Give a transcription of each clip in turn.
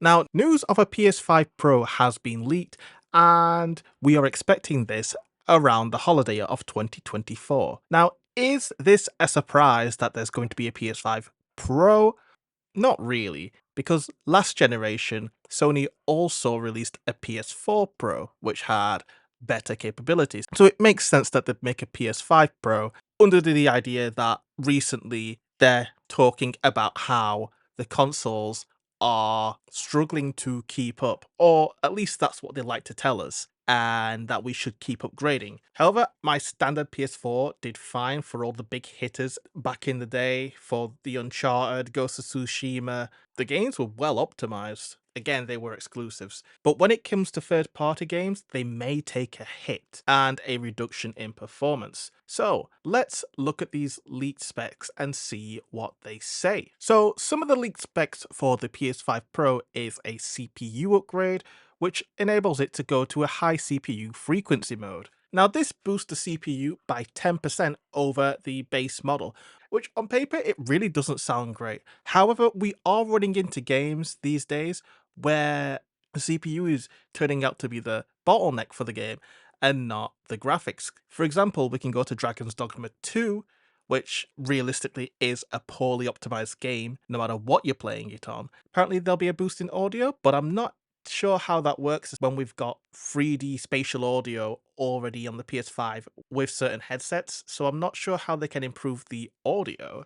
Now, news of a PS5 Pro has been leaked, and we are expecting this around the holiday of 2024. Now, is this a surprise that there's going to be a PS5 Pro? Not really, because last generation, Sony also released a PS4 Pro, which had better capabilities. So it makes sense that they'd make a PS5 Pro under the idea that recently they're talking about how the consoles are struggling to keep up, or at least that's what they like to tell us, and that we should keep upgrading. However, my standard PS4 did fine for all the big hitters back in the day, for the Uncharted, Ghost of Tsushima. The games were well optimized. Again, they were exclusives. But when it comes to third party games, they may take a hit and a reduction in performance. So let's look at these leaked specs and see what they say. So some of the leaked specs for the PS5 Pro is a CPU upgrade, which enables it to go to a high CPU frequency mode. Now, this boosts the CPU by 10% over the base model, which on paper it really doesn't sound great. However, we are running into games these days where the CPU is turning out to be the bottleneck for the game and not the graphics. For example, we can go to Dragon's Dogma 2, which realistically is a poorly optimized game no matter what you're playing it on. Apparently there'll be a boost in audio, but I'm not sure how that works when we've got 3D spatial audio already on the PS5 with certain headsets, so I'm not sure how they can improve the audio.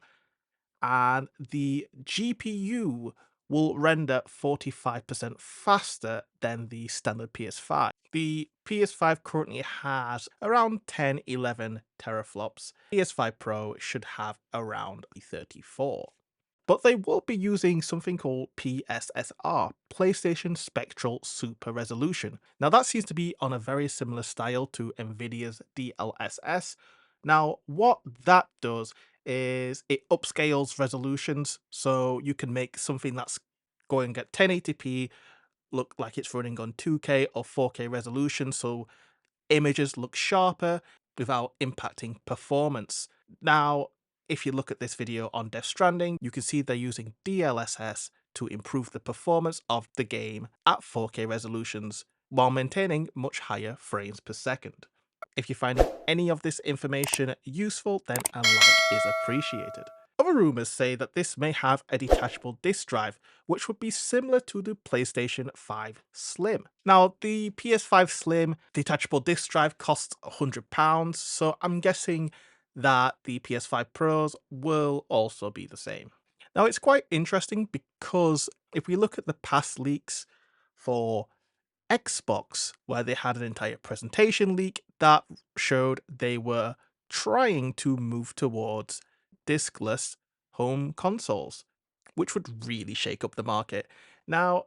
And the GPU will render 45% faster than the standard PS5. The PS5 currently has around 10-11 teraflops. PS5 Pro should have around 34. But they will be using something called PSSR, PlayStation Spectral Super Resolution. Now that seems to be on a very similar style to Nvidia's DLSS. Now what that does is it upscales resolutions, so you can make something that's going at 1080p look like it's running on 2K or 4K resolution, so images look sharper without impacting performance. Now, if you look at this video on Death Stranding, you can see they're using DLSS to improve the performance of the game at 4K resolutions while maintaining much higher frames per second. If you're finding any of this information useful, then a like is appreciated. Other rumours say that this may have a detachable disk drive, which would be similar to the PlayStation 5 Slim. Now, the PS5 Slim detachable disk drive costs £100, so I'm guessing that the PS5 Pros will also be the same. Now, it's quite interesting because if we look at the past leaks for Xbox, where they had an entire presentation leak that showed they were trying to move towards diskless home consoles, which would really shake up the market. Now,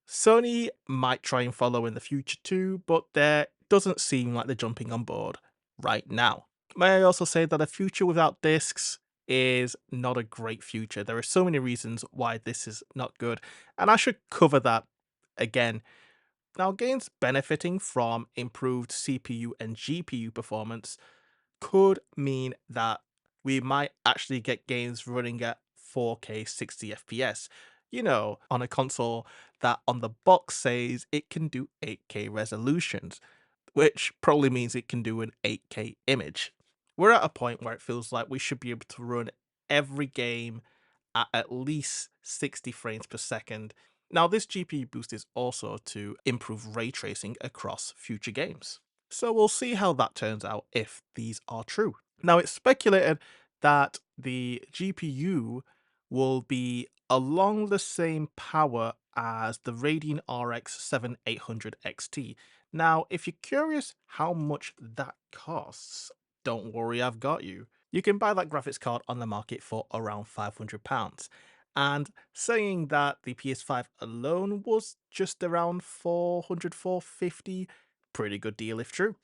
Sony might try and follow in the future too, but there doesn't seem like they're jumping on board right now. May I also say that a future without discs is not a great future. There are so many reasons why this is not good, and I should cover that again. Now, games benefiting from improved CPU and GPU performance could mean that we might actually get games running at 4K 60 FPS. You know, on a console that on the box says it can do 8K resolutions, which probably means it can do an 8K image. We're at a point where it feels like we should be able to run every game at least 60 frames per second. Now, this GPU boost is also to improve ray tracing across future games. So we'll see how that turns out if these are true. Now, it's speculated that the GPU will be along the same power as the Radeon RX 7800 XT. Now, if you're curious how much that costs, don't worry, I've got you. You can buy that graphics card on the market for around £500. And saying that the PS5 alone was just around 400, 450, pretty good deal if true.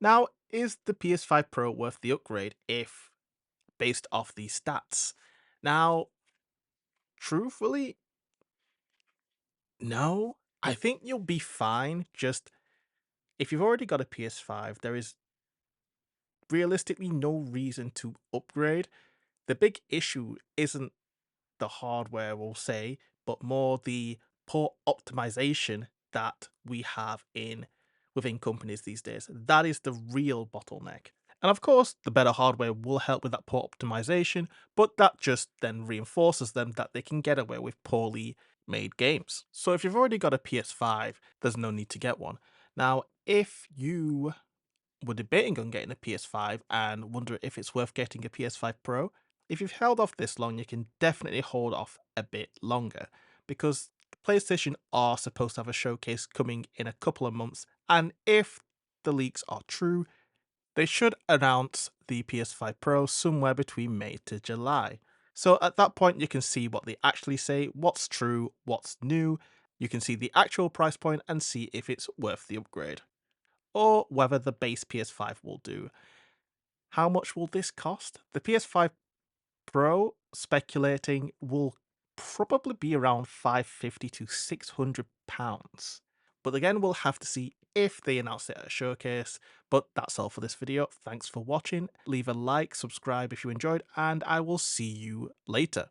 Now, is the PS5 Pro worth the upgrade if based off these stats? Now, truthfully, no. I think you'll be fine. Just if you've already got a PS5, there is realistically no reason to upgrade. The big issue isn't the hardware, we'll say, but more the poor optimization that we have within companies these days. That is the real bottleneck. And of course, the better hardware will help with that poor optimization, but that just then reinforces them that they can get away with poorly made games. So if you've already got a PS5, there's no need to get one. Now, if you were debating on getting a PS5 and wonder if it's worth getting a PS5 Pro, if you've held off this long, you can definitely hold off a bit longer because PlayStation are supposed to have a showcase coming in a couple of months, and if the leaks are true, they should announce the PS5 Pro somewhere between May to July. So at that point, you can see what they actually say, what's true, what's new. You can see the actual price point and see if it's worth the upgrade, or whether the base PS5 will do. How much will this cost? The PS5 Pro, speculating, will probably be around £550 to £600. But again, we'll have to see if they announce it at a showcase. But that's all for this video. Thanks for watching. Leave a like, subscribe if you enjoyed, and I will see you later.